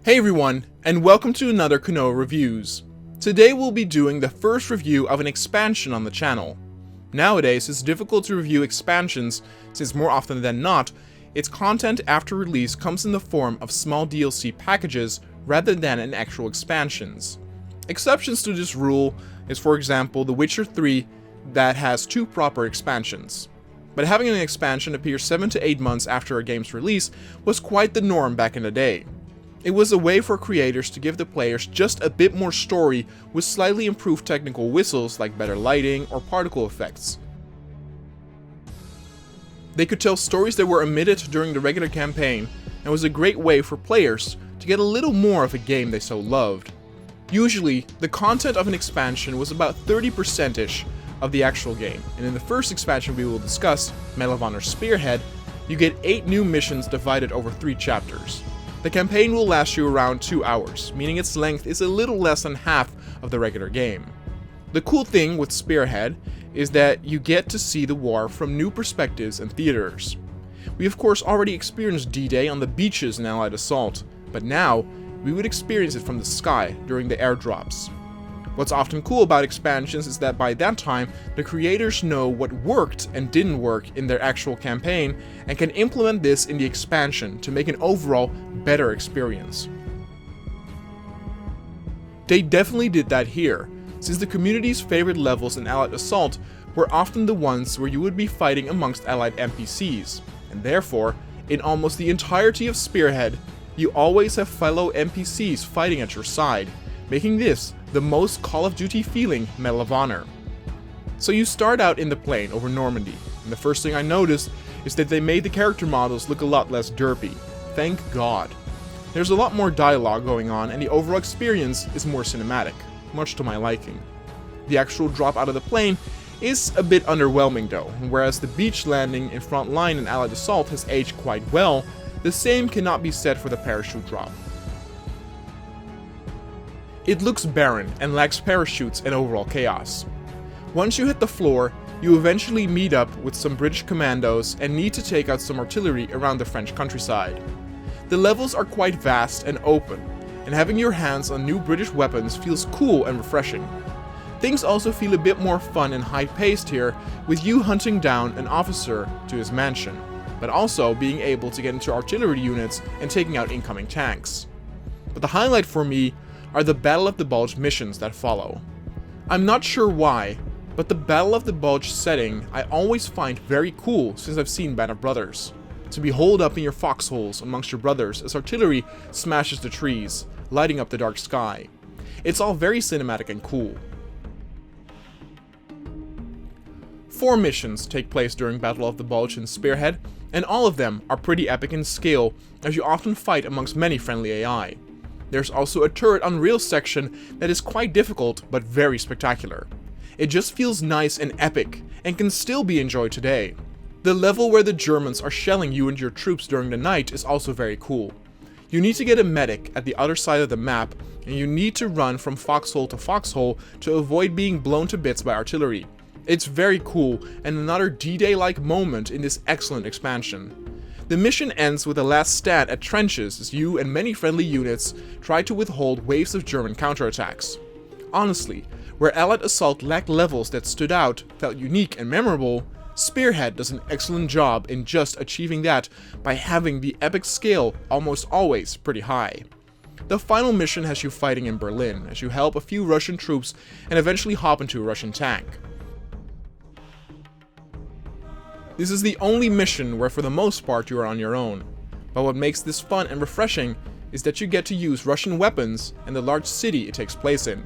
Hey everyone, and welcome to another Konoha Reviews. Today we'll be doing the first review of an expansion on the channel. Nowadays it's difficult to review expansions since more often than not, its content after release comes in the form of small DLC packages rather than in actual expansions. Exceptions to this rule is, for example, The Witcher 3 that has 2 proper expansions. But having an expansion appear 7 to 8 months after a game's release was quite the norm back in the day. It was a way for creators to give the players just a bit more story with slightly improved technical whistles like better lighting or particle effects. They could tell stories that were omitted during the regular campaign and was a great way for players to get a little more of a game they so loved. Usually, the content of an expansion was about 30%-ish of the actual game, and in the first expansion we will discuss, Medal of Honor Spearhead, you get 8 new missions divided over 3 chapters. The campaign will last you around 2 hours, meaning its length is a little less than half of the regular game. The cool thing with Spearhead is that you get to see the war from new perspectives and theaters. We of course already experienced D-Day on the beaches in Allied Assault, but now we would experience it from the sky during the airdrops. What's often cool about expansions is that by that time, the creators know what worked and didn't work in their actual campaign and can implement this in the expansion to make an overall better experience. They definitely did that here, since the community's favorite levels in Allied Assault were often the ones where you would be fighting amongst Allied NPCs, and therefore, in almost the entirety of Spearhead, you always have fellow NPCs fighting at your side, making this the most Call of Duty feeling Medal of Honor. So you start out in the plane over Normandy, and the first thing I noticed is that they made the character models look a lot less derpy. Thank God. There's a lot more dialogue going on and the overall experience is more cinematic, much to my liking. The actual drop out of the plane is a bit underwhelming though, and whereas the beach landing in front line in Allied Assault has aged quite well, the same cannot be said for the parachute drop. It looks barren and lacks parachutes and overall chaos. Once you hit the floor, you eventually meet up with some British commandos and need to take out some artillery around the French countryside. The levels are quite vast and open, and having your hands on new British weapons feels cool and refreshing. Things also feel a bit more fun and high-paced here, with you hunting down an officer to his mansion, but also being able to get into artillery units and taking out incoming tanks. But the highlight for me are the Battle of the Bulge missions that follow. I'm not sure why, but the Battle of the Bulge setting I always find very cool since I've seen Band of Brothers. To be holed up in your foxholes amongst your brothers as artillery smashes the trees, lighting up the dark sky. It's all very cinematic and cool. 4 missions take place during Battle of the Bulge and Spearhead, and all of them are pretty epic in scale as you often fight amongst many friendly AI. There's also a turret on rails section that is quite difficult but very spectacular. It just feels nice and epic and can still be enjoyed today. The level where the Germans are shelling you and your troops during the night is also very cool. You need to get a medic at the other side of the map and you need to run from foxhole to foxhole to avoid being blown to bits by artillery. It's very cool and another D-Day-like moment in this excellent expansion. The mission ends with a last stand at trenches as you and many friendly units try to withhold waves of German counterattacks. Honestly, where Allied Assault lacked levels that stood out, felt unique and memorable, Spearhead does an excellent job in just achieving that by having the epic scale almost always pretty high. The final mission has you fighting in Berlin as you help a few Russian troops and eventually hop into a Russian tank. This is the only mission where for the most part you are on your own, but what makes this fun and refreshing is that you get to use Russian weapons and the large city it takes place in.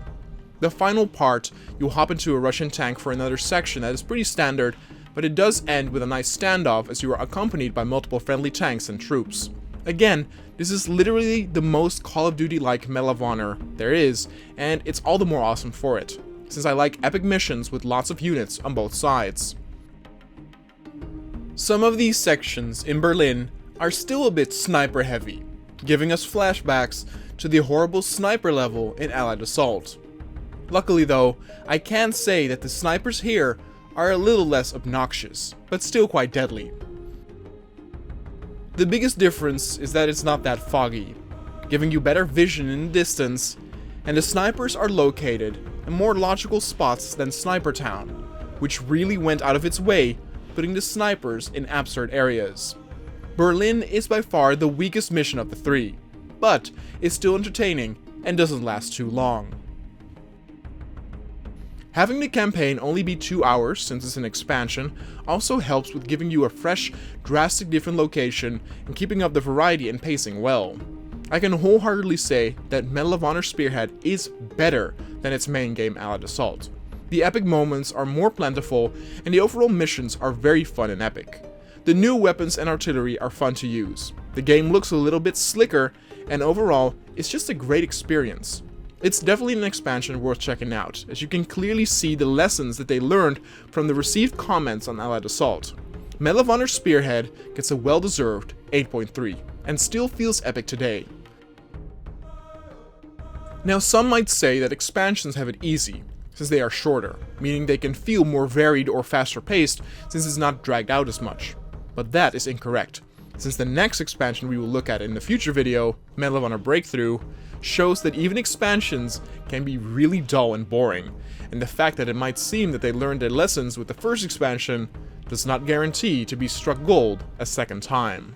The final part, you hop into a Russian tank for another section that is pretty standard, but it does end with a nice standoff as you are accompanied by multiple friendly tanks and troops. Again, this is literally the most Call of Duty-like Medal of Honor there is, and it's all the more awesome for it, since I like epic missions with lots of units on both sides. Some of these sections in Berlin are still a bit sniper heavy, giving us flashbacks to the horrible sniper level in Allied Assault. Luckily though, I can say that the snipers here are a little less obnoxious, but still quite deadly. The biggest difference is that it's not that foggy. giving you better vision in the distance, and the snipers are located in more logical spots than Sniper Town, which really went out of its way putting the snipers in absurd areas. Berlin is by far the weakest mission of the three, but is still entertaining and doesn't last too long. Having the campaign only be 2 hours, since it's an expansion, also helps with giving you a fresh, drastic different location and keeping up the variety and pacing well. I can wholeheartedly say that Medal of Honor Spearhead is better than its main game Allied Assault. The epic moments are more plentiful, and the overall missions are very fun and epic. The new weapons and artillery are fun to use. The game looks a little bit slicker, and overall, it's just a great experience. It's definitely an expansion worth checking out, as you can clearly see the lessons that they learned from the received comments on Allied Assault. Medal of Honor Spearhead gets a well-deserved 8.3, and still feels epic today. Now, some might say that expansions have it easy, since they are shorter, meaning they can feel more varied or faster paced since it's not dragged out as much. But that is incorrect, since the next expansion we will look at in the future video, Medal of Honor Breakthrough, shows that even expansions can be really dull and boring, and the fact that it might seem that they learned their lessons with the first expansion does not guarantee to be struck gold a second time.